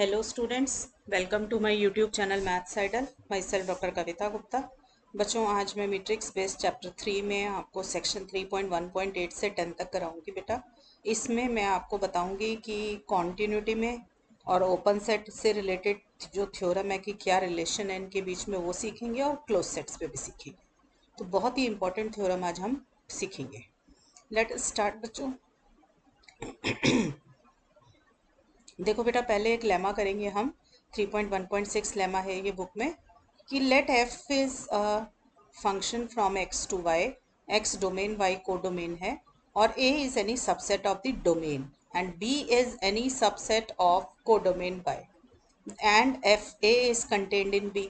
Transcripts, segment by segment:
Hello students, welcome to my YouTube channel maths idol. Myself doctor Kavita Gupta. बच्चों, आज मैं matrix based chapter 3 में आपको सेक्शन 3.1.8 से 10 तक कराऊंगी बेटा। इसमें मैं आपको बताऊंगी कि कॉन्टिन्यूटी में और ओपन सेट से रिलेटेड जो थ्योरम है कि क्या रिलेशन है इनके बीच में, वो सीखेंगे और क्लोज सेट्स पे भी सीखेंगे। तो बहुत ही इंपॉर्टेंट थ्योरम आज हम सीखेंगे। लेट स्टार्ट बच्चों। देखो बेटा, पहले एक लेमा करेंगे हम। 3.1.6 लेमा है ये बुक में कि let f is a function from x to y. X domain, y codomain है, और A is any subset of the domain and B is any subset of codomain y and f A is contained in B.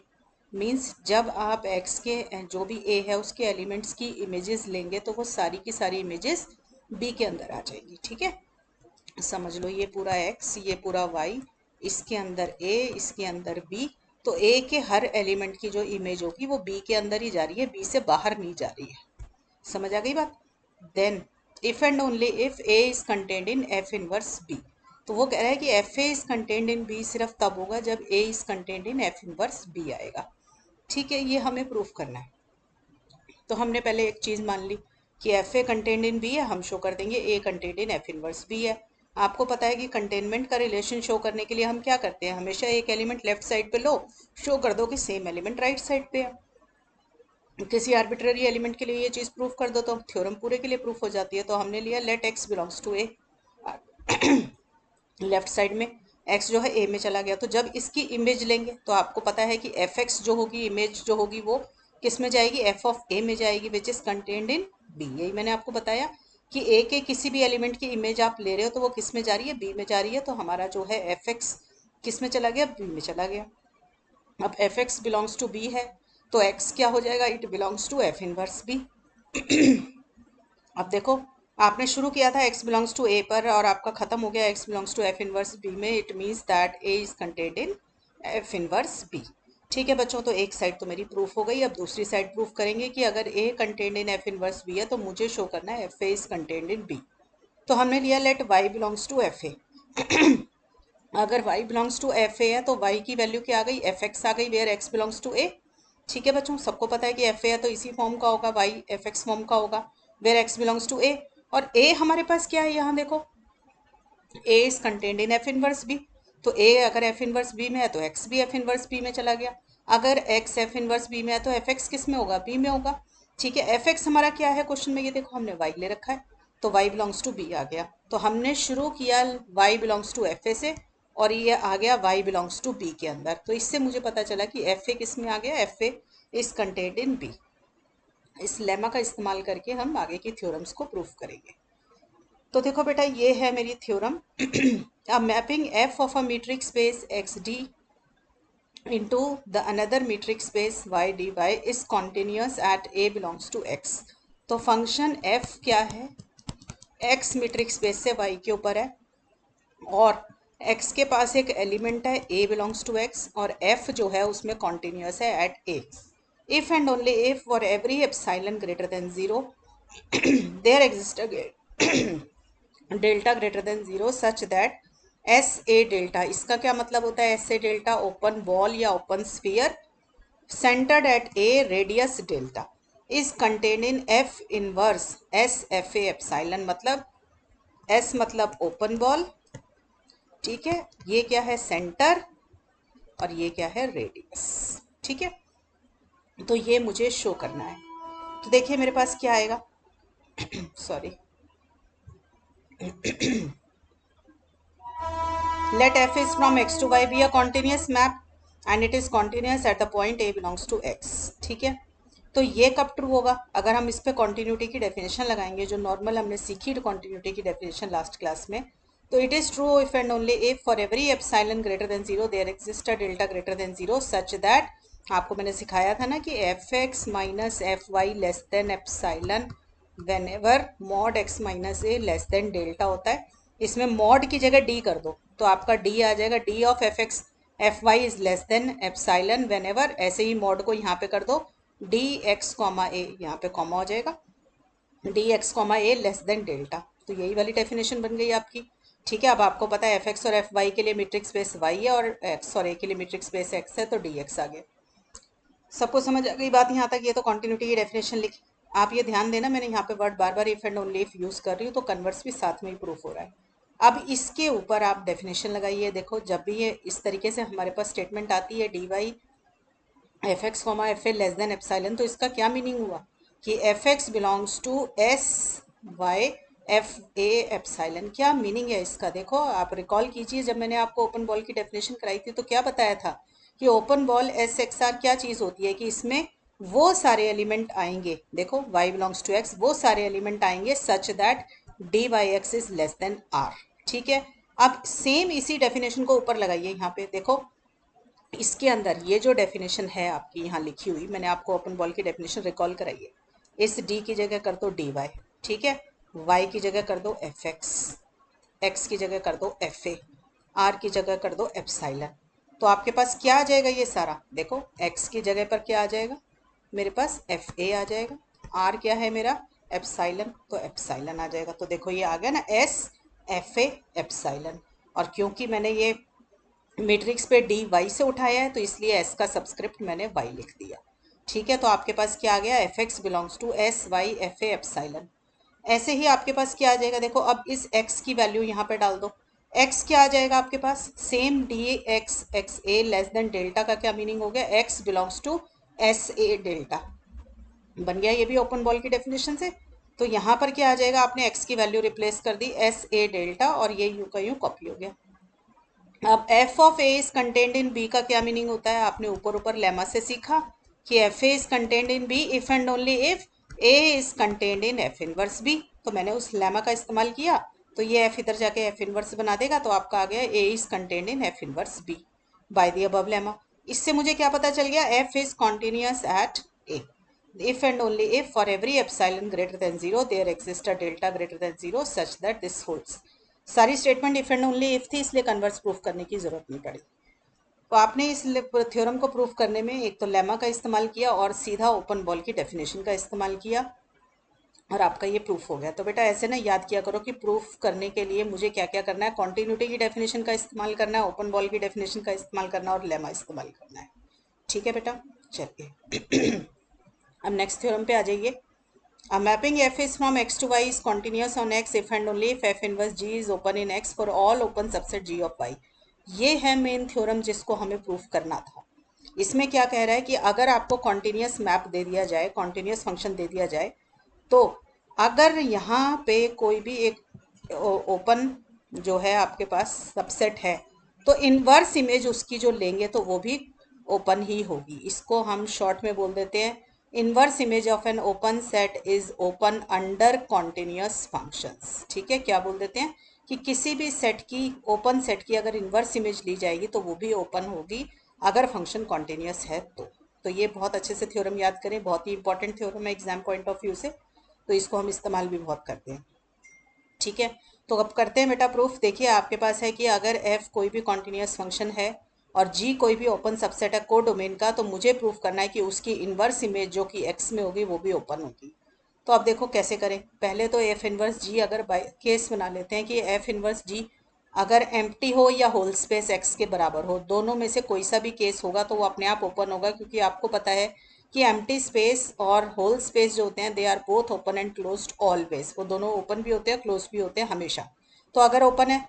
Means जब आप x के जो भी ए है उसके elements की इमेजेस लेंगे तो वो सारी की सारी इमेजेस बी के अंदर आ जाएगी। ठीक है, समझ लो, ये पूरा x, ये पूरा y, इसके अंदर a, इसके अंदर b। तो a के हर एलिमेंट की जो इमेज होगी वो b के अंदर ही जा रही है, b से बाहर नहीं जा रही है। समझ आ गई बात? Then if and only if a is contained in f inverse b। तो वो कह रहा है कि F A is contained in b सिर्फ तब होगा जब a is contained in f inverse b आएगा। ठीक है, ये हमें प्रूफ करना है। तो हमने पहले एक चीज़ मान ली कि F A content in B है, हम शो कर देंगे A content in F inverse B है। आपको पता है कि कंटेनमेंट का रिलेशन शो करने के लिए हम क्या करते हैं, हमेशा एक एलिमेंट लेफ्ट साइड पे लो, शो कर दो कि सेम एलिमेंट राइट साइड पे है। किसी आर्बिट्ररी एलिमेंट के लिए ये चीज़ प्रूफ कर दो तो थ्योरम पूरे के लिए प्रूफ हो जाती है। तो हमने लिया let X belongs to A. Left side में x जो है a में चला गया, तो जब इसकी इमेज लेंगे तो आपको पता है कि एफ एक्स जो होगी, इमेज जो होगी, वो किस में जाएगी, एफ ऑफ ए में जाएगी, which is contained in B. यही मैंने आपको बताया कि a के किसी भी एलिमेंट की इमेज आप ले रहे हो तो वो किस में जा रही है, b में जा रही है। तो हमारा जो है एफ एक्स किस में चला गया, b में चला गया। अब F x belongs to b है तो x क्या हो जाएगा, it belongs to F inverse b। अब देखो, आपने शुरू किया था x बिलोंग्स टू a पर और आपका खत्म हो गया x belongs to f inverse b में। It means that a is contained in f inverse b। ठीक है बच्चों, तो एक साइड तो मेरी प्रूफ हो गई। अब दूसरी साइड प्रूफ करेंगे कि अगर a contained in f inverse b है तो मुझे शो करना है f a is contained in b। तो हमने लिया let y belongs to f a। अगर y belongs to f a है तो y की वैल्यू क्या आ गई, f x आ गई, where x belongs to a। ठीक है बच्चों, सबको पता है कि एफ ए है तो इसी फॉर्म का होगा, y एफ एक्स फॉर्म का होगा, where X belongs to A. और a हमारे पास क्या है, यहाँ देखो, a is contained in F inverse B. तो a अगर एफ इनवर्स बी में है तो x भी एफ इनवर्स बी में चला गया। अगर x एफ इनवर्स बी में है तो एफ एक्स किस में होगा, b में होगा। ठीक है, एफ एक्स हमारा क्या है क्वेश्चन में, ये देखो हमने y ले रखा है तो y बिलोंग्स टू b आ गया। तो हमने शुरू किया y belongs to F A से और ये आ गया y बिलोंग्स टू b के अंदर। तो इससे मुझे पता चला कि एफ ए किस में आ गया, F A is contained in b। इस लेमा का इस्तेमाल करके हम आगे की थ्योरम्स को प्रूफ करेंगे। तो देखो बेटा, ये है मेरी theorem. A mapping F of a metric space x D into the another metric space y dy is continuous at a belongs to x। तो फंक्शन f क्या है, x मीट्रिक स्पेस से y के ऊपर है और x के पास एक एलिमेंट है a बिलोंग्स टू x और f जो है उसमें कॉन्टिन्यूस है at a। If and only if for every epsilon greater than zero there exist delta greater than zero such that S A delta. इसका क्या मतलब होता है, एस ए डेल्टा, ओपन बॉल या open sphere centred at a radius delta is contain in F inverse S f A epsilon. मतलब S मतलब open ball, ठीक है, ये क्या है सेंटर और ये क्या है रेडियस। ठीक है, तो ये मुझे शो करना है। तो देखिए मेरे पास क्या आएगा, sorry, let f is from x to y be a continuous map and it is continuous at the point a belongs to x। ठीक है, तो ये कब ट्रू होगा, अगर हम इस पे कॉन्टिन्यूटी की डेफिनेशन लगाएंगे, जो नॉर्मल हमने सीखी कॉन्टिन्यूटी की डेफिनेशन लास्ट क्लास में। तो it is true if and only if for every epsilon greater than zero there exist a delta greater than zero such that, आपको मैंने सिखाया था ना कि F X minus F Y less than epsilon whenever mod X minus A less than delta होता है। इसमें mod की जगह डी कर दो तो आपका डी आ जाएगा, D of F X F Y is less than epsilon whenever. ऐसे ही मॉड को यहाँ पे कर दो, डी एक्स कॉमा ए, यहाँ पे कॉमा हो जाएगा, डी एक्स कॉमा ए लेस देन डेल्टा। तो यही वाली डेफिनेशन बन गई आपकी। ठीक है, अब आपको पता है एफ एक्स और एफ वाई के लिए मीट्रिक स्पेस वाई है और एक्स और ए के लिए मीट्रिक स्पेस एक्स है, तो डी एक्स आ गया। सबको समझ आ गई बात यहाँ तक? ये तो कॉन्टिन्यूटी की डेफिनेशन लिखी। आप ये ध्यान देना, मैंने यहाँ पे word bar bar if and only if use कर रही हूँ, तो कन्वर्स भी साथ में ही प्रूफ हो रहा है। अब इसके ऊपर आप डेफिनेशन लगाइए। देखो, जब भी ये इस तरीके से हमारे पास स्टेटमेंट आती है D Y F X comma F A less than epsilon, तो इसका क्या मीनिंग हुआ कि F x belongs to S Y F A epsilon. क्या मीनिंग है इसका? देखो, आप रिकॉल कीजिए, जब मैंने आपको ओपन बॉल की डेफिनेशन कराई थी तो क्या बताया था कि open ball S X R क्या चीज़ होती है कि इसमें वो सारे एलिमेंट आएंगे। देखो, y बिलोंग्स टू x, वो सारे एलिमेंट आएंगे such that D Y X is less than R. ठीक है, अब सेम इसी डेफिनेशन को ऊपर लगाइए। यहाँ पे देखो, इसके अंदर ये जो डेफिनेशन है आपकी यहाँ लिखी हुई, मैंने आपको ओपन बॉल की डेफिनेशन रिकॉल कराई है। इस डी की जगह कर दो डी वाई, ठीक है, वाई की जगह कर दो एफ एक्स, एक्स की जगह कर दो एफ ए, आर की जगह कर दो एप्साइलन। तो आपके पास क्या आ जाएगा ये सारा? देखो, एक्स की जगह पर क्या आ जाएगा मेरे पास? एफ ए आ जाएगा। आर क्या है मेरा? एप्साइलन, तो एप्साइलन आ जाएगा। तो देखो, ये आ गया ना, एस एफ ए एप्साइलन। और क्योंकि मैंने ये मैट्रिक्स पे डी वाई से उठाया है, तो इसलिए एस का सबस्क्रिप्ट मैंने वाई लिख दिया। ठीक है, तो आपके पास क्या आ गया? F x belongs to S Y F A epsilon. ऐसे ही आपके पास क्या आ जाएगा? देखो, अब इस x की वैल्यू यहाँ पे डाल दो। x क्या आ जाएगा आपके पास? Same D X X A less than delta का क्या मीनिंग हो गया? x belongs to S A delta. बन गया ये भी ओपन बॉल की डेफिनेशन से। तो यहाँ पर क्या आ जाएगा? आपने x की वैल्यू रिप्लेस कर दी एस ए डेल्टा, और ये यू का यूँ कॉपी हो गया। अब F of A is contained in B का क्या मीनिंग होता है? आपने ऊपर ऊपर लेमा से सीखा कि F A is contained in B if and only if A is contained in F inverse B. तो मैंने उस लेमा का इस्तेमाल किया, तो ये एफ इधर जाके एफ इनवर्स बना देगा, तो आपका आ गया A is contained in F inverse B by the above lemma. इससे मुझे क्या पता चल गया? F is continuous at a if and only if for every epsilon greater than 0 there exists a delta greater than 0 such that this holds। सारी statement if and only if थी, इसलिए converse proof करने की जरूरत नहीं पड़ी। तो आपने इस थ्योरम को प्रूफ करने में एक तो लेमा का इस्तेमाल किया और सीधा ओपन बॉल की डेफिनेशन का इस्तेमाल किया, और आपका ये प्रूफ हो गया। तो बेटा ऐसे ना याद किया करो कि प्रूफ करने के लिए मुझे क्या क्या करना है। कॉन्टिन्यूटी की डेफिनेशन का इस्तेमाल करना है, ओपन बॉल की डेफिनेशन का इस्तेमाल करना है, और लेमा इस्तेमाल करना है। ठीक है बेटा, चलिए अब नेक्स्ट थ्योरम पे आ जाइए। A mapping f is from x to y is continuous on x if and only if f inverse g is open in x for all open subset g of y। ये है main theorem जिसको हमें proof करना था। इसमें क्या कह रहा है कि अगर आपको कॉन्टिन्यूस मैप दे दिया जाए, कॉन्टिन्यूस फंक्शन दे दिया जाए, तो अगर यहाँ पे कोई भी एक ओपन जो है आपके पास सबसेट है, तो इनवर्स इमेज उसकी जो लेंगे तो वो भी ओपन ही होगी। इसको हम शॉर्ट में बोल देते हैं inverse image of an open set is open under continuous functions. ठीक है, क्या बोल देते हैं कि किसी भी सेट की, ओपन सेट की अगर इनवर्स इमेज ली जाएगी तो वो भी ओपन होगी अगर फंक्शन कॉन्टिन्यूस है तो ये बहुत अच्छे से थ्योरम याद करें, बहुत ही इंपॉर्टेंट थ्योरम है एग्जाम पॉइंट ऑफ व्यू से, तो इसको हम इस्तेमाल भी बहुत करते हैं। ठीक है, तो अब करते हैं बेटा प्रूफ। देखिए, आपके पास है कि अगर f कोई भी कॉन्टिन्यूस फंक्शन है और g कोई भी ओपन सबसेट है कोडोमेन का, तो मुझे प्रूफ करना है कि उसकी इनवर्स इमेज जो कि x में होगी वो भी ओपन होगी। तो अब देखो कैसे करें। पहले तो f इनवर्स g अगर बाय केस बना लेते हैं कि f इनवर्स g अगर एम्प्टी हो या होल स्पेस x के बराबर हो, दोनों में से कोई सा भी केस होगा तो वो अपने आप ओपन होगा, क्योंकि आपको पता है कि एम्प्टी स्पेस और होल स्पेस जो होते हैं they are both open and closed always. वो दोनों ओपन भी होते हैं, क्लोज भी होते हैं हमेशा। तो अगर ओपन है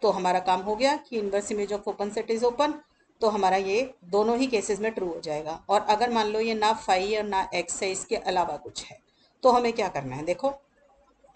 तो हमारा काम हो गया कि inverse image of open set is open, तो हमारा ये दोनों ही केसेस में ट्रू हो जाएगा। और अगर मान लो ये ना फाई और ना एक्स है, इसके अलावा कुछ है, तो हमें क्या करना है। देखो,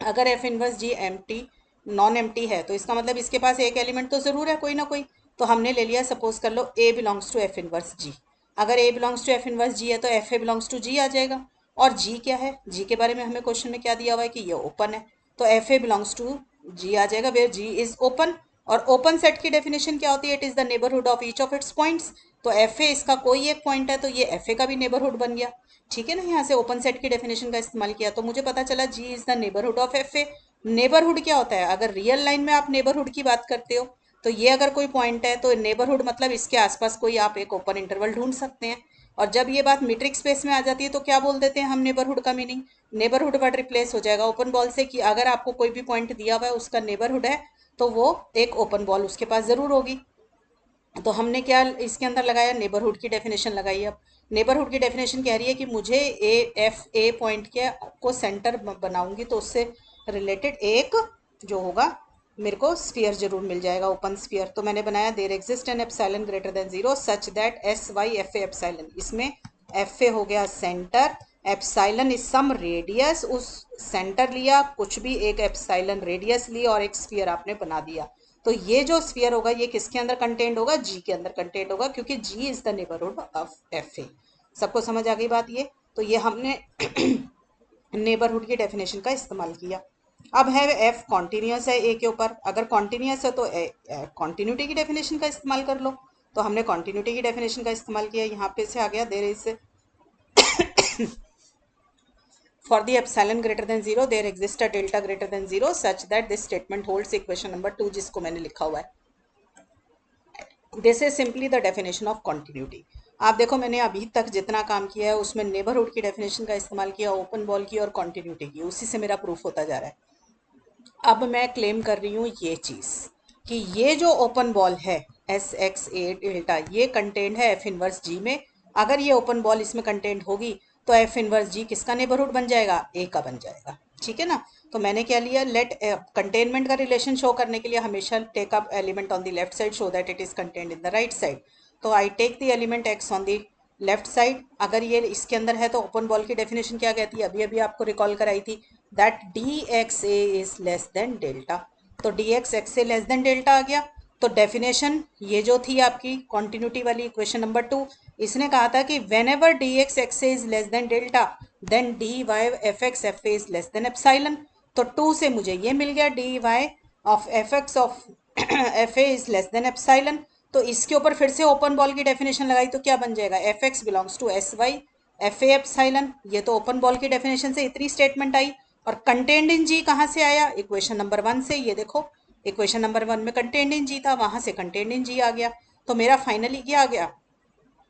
अगर एफ इनवर्स जी एम्प्टी नॉन एम्प्टी है, तो इसका मतलब इसके पास एक एलिमेंट तो ज़रूर है कोई ना कोई। तो हमने ले लिया, सपोज कर लो ए बिलोंग्स टू एफ इनवर्स जी। अगर ए बिलोंग्स टू एफ इनवर्स जी है तो F A belongs to G आ जाएगा। और जी क्या है? जी के बारे में हमें क्वेश्चन में क्या दिया हुआ है कि ये ओपन है, तो F A belongs to G आ जाएगा वेयर जी इज ओपन। और ओपन सेट की डेफिनेशन क्या होती है? It is the neighbourhood of each of it's points. तो एफ ए इसका कोई एक पॉइंट है, तो ये एफ ए का भी नेबरहुड बन गया। ठीक है ना, यहाँ से ओपन सेट की डेफिनेशन का इस्तेमाल किया तो मुझे पता चला G is the neighbourhood of F a. Neighbourhood क्या होता है? अगर रियल लाइन में आप नेबरहुड की बात करते हो, तो ये अगर कोई पॉइंट है तो नेबरहुड मतलब इसके आसपास कोई आप एक ओपन इंटरवल ढूंढ सकते हैं। और जब ये बात मीट्रिक स्पेस में आ जाती है तो क्या बोल देते हैं हम नेबरहुड का मीनिंग, नेबरहुड वर्ड रिप्लेस हो जाएगा ओपन बॉल से, कि अगर आपको कोई भी पॉइंट दिया हुआ है उसका नेबरहुड है तो वो एक ओपन बॉल उसके पास जरूर होगी। तो हमने क्या इसके अंदर लगाया, नेबरहुड की डेफिनेशन लगाई। अब नेबरहुड की डेफिनेशन कह रही है कि मुझे ए पॉइंट के को सेंटर बनाऊंगी तो उससे रिलेटेड एक जो होगा मेरे को स्फीयर जरूर मिल जाएगा, ओपन स्फीयर। तो मैंने बनाया there exist an epsilon greater than zero such that S Y F A epsilon, इसमें एफ ए हो गया centre, epsilon is some radius, उस सेंटर लिया, कुछ भी एक एप्सिलॉन रेडियस ली और एक स्फीयर आपने बना दिया। तो ये जो स्फीयर होगा ये किसके अंदर कंटेंट होगा, जी के अंदर कंटेंट होगा, क्योंकि G is the neighbourhood of F a. सबको समझ आ गई बात ये? तो ये हमने नेबरहुड की डेफिनेशन का इस्तेमाल किया। अब है एफ कॉन्टिन्यूस है ए के ऊपर, अगर कॉन्टिन्यूस है तो कॉन्टिन्यूटी की डेफिनेशन का इस्तेमाल कर लो। तो हमने कॉन्टिन्यूटी की डेफिनेशन का इस्तेमाल किया, यहाँ पे से आ गया there is for the epsilon greater than zero there exists a delta greater than zero such that this statement holds equation number 2 जिसको मैंने लिखा हुआ है। This is simply the definition of continuity. आप देखो मैंने अभी तक जितना काम किया है उसमें नेबरहुड की डेफिनेशन का इस्तेमाल किया, ओपन बॉल की और कॉन्टिन्यूटी की, उसी से मेरा प्रूफ होता जा रहा है। अब मैं क्लेम कर रही हूँ ये चीज़ कि ये जो ओपन बॉल है एस एक्स ए डेल्टा ये कंटेंट है एफ इनवर्स जी में। अगर ये ओपन बॉल इसमें कंटेंट होगी तो एफ इनवर्स जी किसका नेबरहुड बन जाएगा, ए का बन जाएगा। ठीक है ना? तो मैंने क्या लिया, लेट कंटेनमेंट का रिलेशन शो करने के लिए हमेशा take up element on the left side show that it is content in the right side. तो I take the element x on the left side. अगर ये इसके अंदर है तो ओपन बॉल की डेफिनेशन क्या कहती है, अभी अभी आपको रिकॉल कराई थी, that D x A is less than delta. तो डी एक्स एक्स से लेस देन डेल्टा आ गया। तो डेफिनेशन ये जो थी आपकी कॉन्टिन्यूटी वाली इक्वेशन नंबर 2, इसने कहा था कि whenever D X X A is less than delta then D Y F X F A is less than epsilon. तो 2 से मुझे ये मिल गया D Y of F X of F A is less than epsilon. तो इसके ऊपर फिर से ओपन बॉल की डेफिनेशन लगाई तो क्या बन जाएगा, F x belongs to S Y F A epsilon. ये तो ओपन बॉल की डेफिनेशन से इतनी स्टेटमेंट आई। और कंटेंट इन जी कहाँ से आया, इक्वेशन नंबर 1 से। ये देखो इक्वेशन नंबर 1 में कंटेंट इन जी था, वहां से कंटेंट इन जी आ गया। तो मेरा फाइनली क्या आ गया,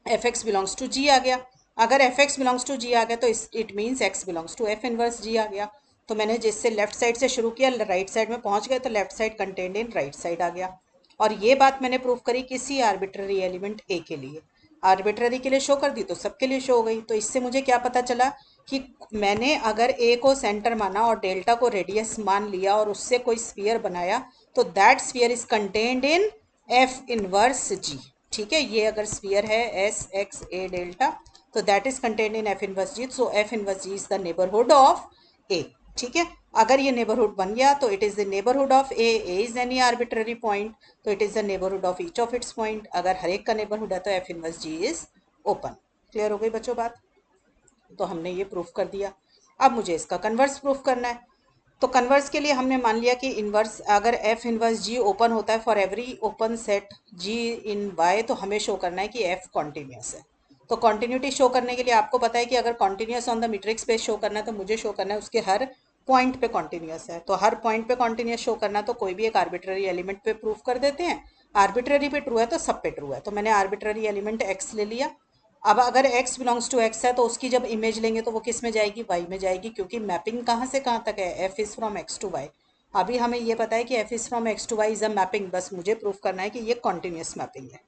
F x belongs to G आ गया। अगर f x belongs to G आ गया तो it means x belongs to F inverse G आ गया। तो मैंने जिससे लेफ्ट साइड से शुरू किया राइट साइड में पहुंच गए, तो left side content in right side आ गया। और ये बात मैंने प्रूव करी किसी आर्बिट्ररी एलिमेंट ए के लिए, आर्बिट्ररी के लिए शो कर दी तो सबके लिए शो हो गई। तो इससे मुझे क्या पता चला कि मैंने अगर ए को सेंटर माना और डेल्टा को रेडियस मान लिया और उससे कोई स्फीयर बनाया तो that sphere is contained in F inverse G. ठीक है, ये अगर स्फीयर है एस एक्स ए डेल्टा तो that is contained in F inverse G. So f inverse G is the neighbourhood of a. ठीक है, अगर ये नेबरहुड बन गया तो it is the neighbourhood of A is any arbitrary point तो it is the neighbourhood of each of its point. अगर हर एक का नेबरहुड है तो F inverse G is open. Clear हो गई बच्चों बात? तो हमने ये प्रूफ कर दिया। अब मुझे इसका कन्वर्स प्रूफ करना है। तो कन्वर्स के लिए हमने मान लिया कि इन्वर्स अगर एफ इन्वर्स जी ओपन होता है for every open set G in Y, तो हमें शो करना है कि एफ कॉन्टिन्यूस है। तो कॉन्टिन्यूटी शो करने के लिए आपको पता है कि अगर continuous on the metric space show करना है तो मुझे शो करना है उसके हर पॉइंट पे कॉन्टिन्यूस है। तो हर पॉइंट पे कॉन्टिन्यूस शो करना तो कोई भी एक आर्बिट्ररी एलिमेंट पे प्रूफ कर देते हैं। आर्बिट्ररी पे ट्रू है तो सब पे ट्रू है। तो मैंने आर्बिट्ररी एलिमेंट एक्स ले लिया। अब अगर x बिलोंग्स टू x है तो उसकी जब इमेज लेंगे तो वो किस में जाएगी, y में जाएगी, क्योंकि मैपिंग कहाँ से कहाँ तक है, f is from x to y। अभी हमें ये पता है कि f is from x to y is a mapping, बस मुझे प्रूफ करना है कि ये कॉन्टिन्यूस मैपिंग है।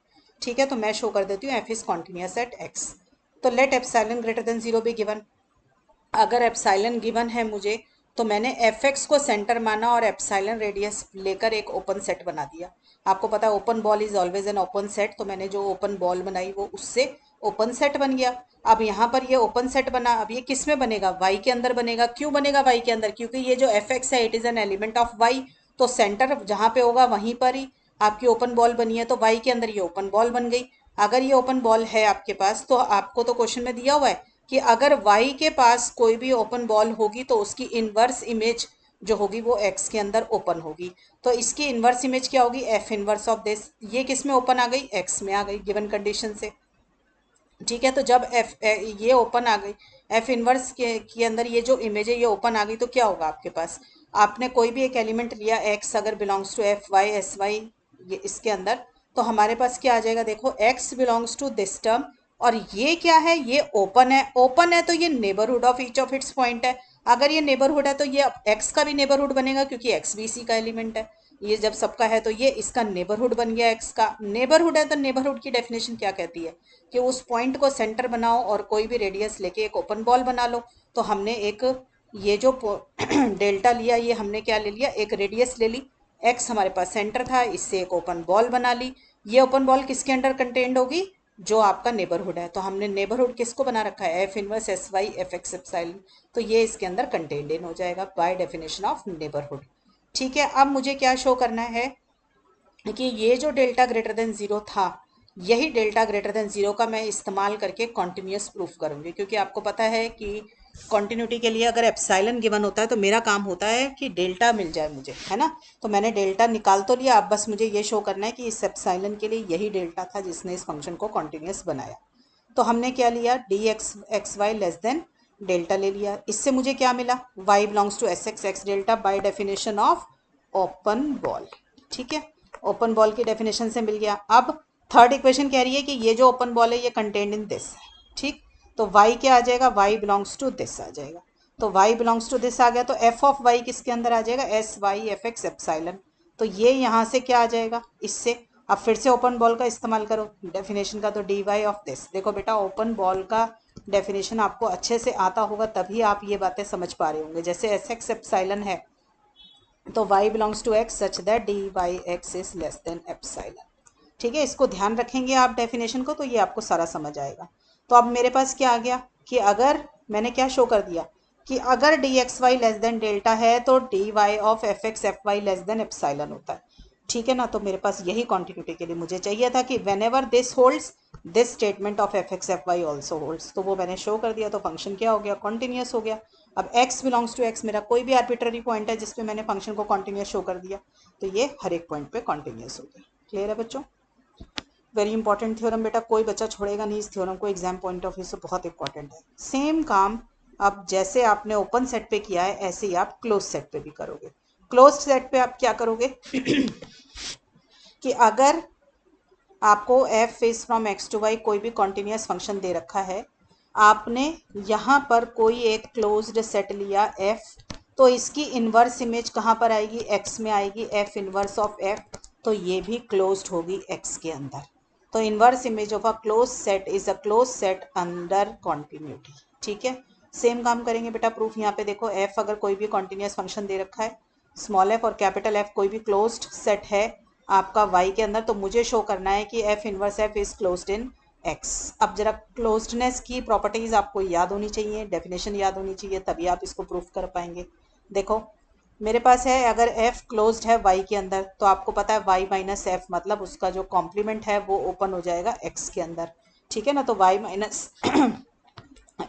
ठीक है, तो मैं शो कर देती हूँ f is continuous at x। तो let epsilon greater than 0 be given. अगर एप्सिलॉन गिवन है मुझे तो मैंने एफ एक्स को सेंटर माना और एप्सिलॉन रेडियस लेकर एक ओपन सेट बना दिया। आपको पता है open ball is always an open set, तो मैंने जो ओपन बॉल बनाई वो उससे ओपन सेट बन गया। अब यहाँ पर ये ओपन सेट बना, अब ये किस में बनेगा, वाई के अंदर बनेगा। क्यों बनेगा वाई के अंदर, क्योंकि ये जो एफ एक्स है it is an element of Y, तो सेंटर जहाँ पे होगा वहीं पर ही आपकी ओपन बॉल बनी है, तो वाई के अंदर ये ओपन बॉल बन गई। अगर ये ओपन बॉल है आपके पास तो आपको तो क्वेश्चन में दिया हुआ है कि अगर y के पास कोई भी ओपन बॉल होगी तो उसकी इनवर्स इमेज जो होगी वो x के अंदर ओपन होगी। तो इसकी इनवर्स इमेज क्या होगी, f इनवर्स ऑफ दिस। ये किस में ओपन आ गई, x में आ गई गिवन कंडीशन से। ठीक है, तो जब ये ओपन आ गई f इनवर्स के अंदर ये जो इमेज है ये ओपन आ गई तो क्या होगा आपके पास, आपने कोई भी एक एलिमेंट लिया x अगर belongs to F Y S Y ये इसके अंदर, तो हमारे पास क्या आ जाएगा, देखो x belongs to this term और ये क्या है, ये ओपन है। ओपन है तो ये neighbourhood of each of its point है। अगर ये नेबरहुड है तो ये एक्स का भी नेबरहुड बनेगा, क्योंकि एक्स भी इसी का एलिमेंट है। ये जब सबका है तो ये इसका नेबरहुड बन गया, एक्स का नेबरहुड है। तो नेबरहुड की डेफिनेशन क्या कहती है कि उस पॉइंट को सेंटर बनाओ और कोई भी रेडियस लेके एक ओपन बॉल बना लो। तो हमने एक ये जो डेल्टा लिया, ये हमने क्या ले लिया, एक रेडियस ले ली। एक्स हमारे पास सेंटर था, इससे एक ओपन बॉल बना ली। ये ओपन बॉल किसके अंडर कंटेंड होगी, जो आपका नेबरहुड है। तो हमने नेबरहुड किसको बना रखा है, F inverse S Y F X epsilon. तो ये इसके अंदर कंटेंड इन हो जाएगा बाय डेफिनेशन ऑफ नेबरहुड। ठीक है, अब मुझे क्या शो करना है कि ये जो डेल्टा ग्रेटर देन जीरो था, यही डेल्टा ग्रेटर देन जीरो का मैं इस्तेमाल करके कॉन्टिन्यूस प्रूफ करूंगी। क्योंकि आपको पता है कि कॉन्टिन्यूटी के लिए अगर एप्सिलॉन गिवन होता है तो मेरा काम होता है कि डेल्टा मिल जाए मुझे, है ना। तो मैंने डेल्टा निकाल तो लिया, अब बस मुझे ये शो करना है कि इस एप्सिलॉन के लिए यही डेल्टा था जिसने इस फंक्शन को कॉन्टिन्यूस बनाया। तो हमने क्या लिया, D X X Y less than delta ले लिया। इससे मुझे क्या मिला, Y belongs to S X X delta by definition of open ball. ठीक है, ओपन बॉल की डेफिनेशन से मिल गया। अब थर्ड इक्वेशन कह रही है कि ये जो ओपन बॉल है ये कंटेंड इन दिस है। ठीक, तो y क्या आ जाएगा, y बिलोंग्स टू दिस आ जाएगा। तो y बिलोंग्स टू दिस आ गया, तो f ऑफ y किसके अंदर आ जाएगा, S Y F X epsilon. तो ये यहाँ से क्या आ जाएगा, इससे। अब फिर से ओपन बॉल का इस्तेमाल करो डेफिनेशन का, तो डी वाई ऑफ दिस। देखो बेटा, ओपन बॉल का डेफिनेशन आपको अच्छे से आता होगा तभी आप ये बातें समझ पा रहे होंगे। जैसे एस एक्स एप्सिलॉन है तो y belongs to x such that D Y X is less than epsilon. ठीक है, इसको ध्यान रखेंगे आप डेफिनेशन को, तो ये आपको सारा समझ आएगा। तो अब मेरे पास क्या आ गया कि अगर मैंने क्या शो कर दिया कि अगर D X Y less than delta है तो D Y of F X F Y less than epsilon होता है। ठीक है ना, तो मेरे पास यही क्वांटिटी के लिए मुझे चाहिए था कि whenever this holds this statement of F X F Y also holds. तो वो मैंने शो कर दिया, तो फंक्शन क्या हो गया, कॉन्टिन्यूस हो गया। अब x बिलोंग्स टू x मेरा कोई भी आर्बिट्ररी पॉइंट है जिसपे मैंने फंक्शन को कॉन्टिन्यूस शो कर दिया, तो ये हर एक पॉइंट पे कॉन्टिन्यूस हो गया। क्लियर है बच्चों, वेरी इंपॉर्टेंट थ्योरम बेटा, कोई बच्चा छोड़ेगा नहीं इस थ्योरम को, एग्जाम पॉइंट ऑफ व्यू से बहुत इंपॉर्टेंट है। सेम काम अब जैसे आपने ओपन सेट पे किया है ऐसे ही आप क्लोज सेट पे भी करोगे। क्लोज सेट पे आप क्या करोगे कि अगर आपको f is from x to y कोई भी कॉन्टिन्यूस फंक्शन दे रखा है, आपने यहाँ पर कोई एक क्लोज्ड सेट लिया f, तो इसकी इन्वर्स इमेज कहाँ पर आएगी, x में आएगी, f इन्वर्स ऑफ f। तो ये भी क्लोज्ड होगी x के अंदर। तो inverse image of a close set is a close set under continuity. ठीक है, सेम काम करेंगे बेटा प्रूफ। यहाँ पे देखो, f अगर कोई भी कॉन्टिन्यूस फंक्शन दे रखा है, स्मॉल f और कैपिटल F कोई भी क्लोज्ड सेट है आपका y के अंदर, तो मुझे शो करना है कि f inverse f is closed in x। अब जरा क्लोज्डनेस की प्रॉपर्टीज आपको याद होनी चाहिए, डेफिनेशन याद होनी चाहिए, तभी आप इसको प्रूफ कर पाएंगे। देखो मेरे पास है, अगर f क्लोज्ड है y के अंदर, तो आपको पता है y माइनस एफ मतलब उसका जो कॉम्प्लीमेंट है वो ओपन हो जाएगा x के अंदर। ठीक है ना, तो y माइनस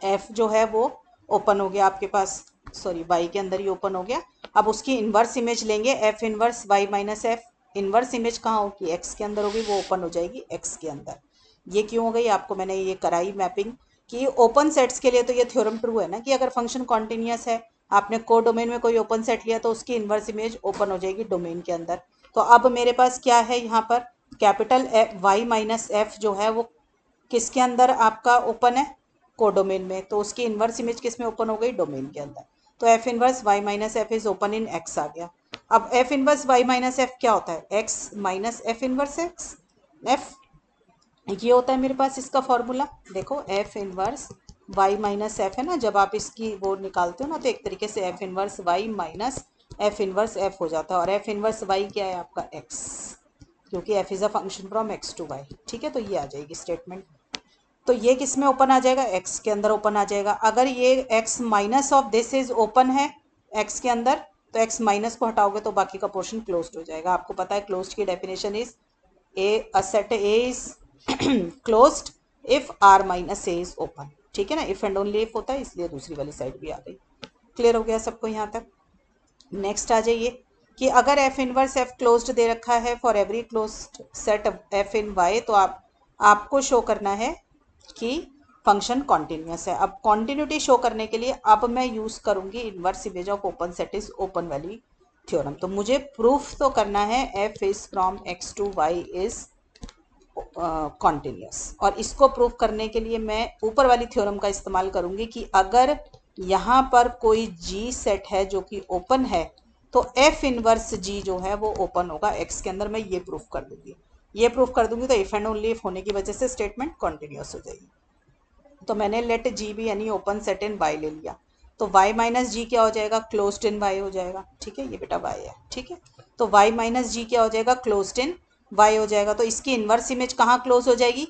एफ जो है वो ओपन हो गया आपके पास, सॉरी y के अंदर ही ओपन हो गया। अब उसकी इन्वर्स इमेज लेंगे, f inverse y minus F. Inverse image कहाँ होगी, x के अंदर होगी, वो ओपन हो जाएगी x के अंदर। ये क्यों हो गई, आपको मैंने ये कराई मैपिंग कि ओपन सेट्स के लिए तो ये थ्योरम ट्रू है ना कि अगर फंक्शन कॉन्टिन्यूस है, आपने को डोमेन में कोई ओपन सेट लिया तो उसकी इन्वर्स इमेज ओपन हो जाएगी डोमेन के अंदर। तो अब मेरे पास क्या है यहाँ पर, कैपिटल y माइनस एफ जो है वो किसके अंदर आपका ओपन है, कोडोमेन में, तो उसकी इन्वर्स इमेज किस में ओपन हो गई, डोमेन के अंदर। तो F inverse y minus F is open in x आ गया। अब F inverse y minus F क्या होता है, x minus f inverse x f, ये होता है मेरे पास इसका फॉर्मूला। देखो F inverse y minus F है ना, जब आप इसकी वो निकालते हो ना तो एक तरीके से f inverse y minus f inverse f हो जाता है। और एफ इनवर्स y क्या है आपका x, क्योंकि f is a function from x to y। ठीक है, तो ये आ जाएगी स्टेटमेंट। तो ये किस में ओपन आ जाएगा, x के अंदर ओपन आ जाएगा। अगर ये x minus of this is open है x के अंदर, तो x माइनस को हटाओगे तो बाकी का पोर्शन क्लोज्ड हो जाएगा। आपको पता है क्लोज्ड की definition is a set a is closed if r minus a is open. ठीक है ना, इफ एंड ओनली इफ होता है, इसलिए दूसरी वाली साइड भी आ गई। क्लियर हो गया सबको यहाँ तक। नेक्स्ट आ जाइए कि अगर f इनवर्स f क्लोज्ड दे रखा है for every closed set f in y, तो आपको शो करना है कि फंक्शन कॉन्टिन्यूस है। अब कॉन्टिन्यूटी शो करने के लिए अब मैं यूज करूंगी inverse image of open set is open वाली थ्योरम। तो मुझे प्रूफ तो करना है f is from x to y is continuous. और इसको प्रूव करने के लिए मैं ऊपर वाली थ्योरम का इस्तेमाल करूंगी कि अगर यहाँ पर कोई जी सेट है जो कि ओपन है तो एफ इनवर्स जी जो है वो ओपन होगा एक्स के अंदर। मैं ये प्रूफ कर दूंगी, ये प्रूफ कर दूंगी तो इफ एंड ओनली इफ होने की वजह से स्टेटमेंट कॉन्टिन्यूस हो जाएगी। तो मैंने let G be any open set in Y ले लिया, तो y माइनस जी क्या हो जाएगा, क्लोज्ड इन y हो जाएगा। ठीक है, ये बेटा y है। ठीक है, तो y माइनस जी क्या हो जाएगा, क्लोज्ड इन y हो जाएगा। तो इसकी इन्वर्स इमेज कहाँ क्लोज हो जाएगी,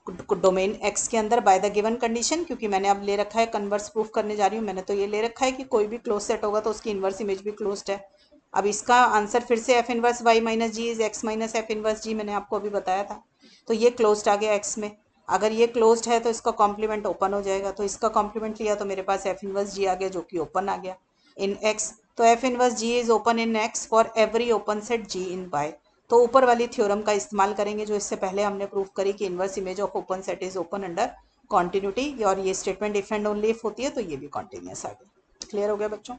डोमेन x के अंदर बाय द गिवन कंडीशन, क्योंकि मैंने अब ले रखा है कन्वर्स प्रूफ करने जा रही हूँ। मैंने तो ये ले रखा है कि कोई भी क्लोज सेट होगा तो उसकी इन्वर्स इमेज भी क्लोज्ड है। अब इसका आंसर फिर से f inverse y minus G is x minus f inverse G, मैंने आपको अभी बताया था। तो ये क्लोज्ड आ गया x में। अगर ये क्लोज्ड है तो इसका कॉम्प्लीमेंट ओपन हो जाएगा, तो इसका कॉम्प्लीमेंट लिया तो मेरे पास एफ इनवर्स जी आ गया जो कि ओपन आ गया इन x। तो F inverse G is open in x for every open set g in y। तो ऊपर वाली थ्योरम का इस्तेमाल करेंगे जो इससे पहले हमने प्रूफ करी कि inverse image of open set is open under continuity, और ये statement if and only if होती है तो ये भी कॉन्टिन्यूस आ गया। क्लियर हो गया बच्चों?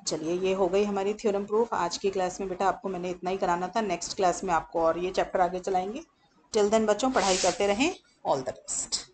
चलिए, ये हो गई हमारी थ्योरम प्रूफ। आज की क्लास में बेटा आपको मैंने इतना ही कराना था, नेक्स्ट क्लास में आपको और ये चैप्टर आगे चलाएंगे। टिल देन बच्चों पढ़ाई करते रहें। All the best.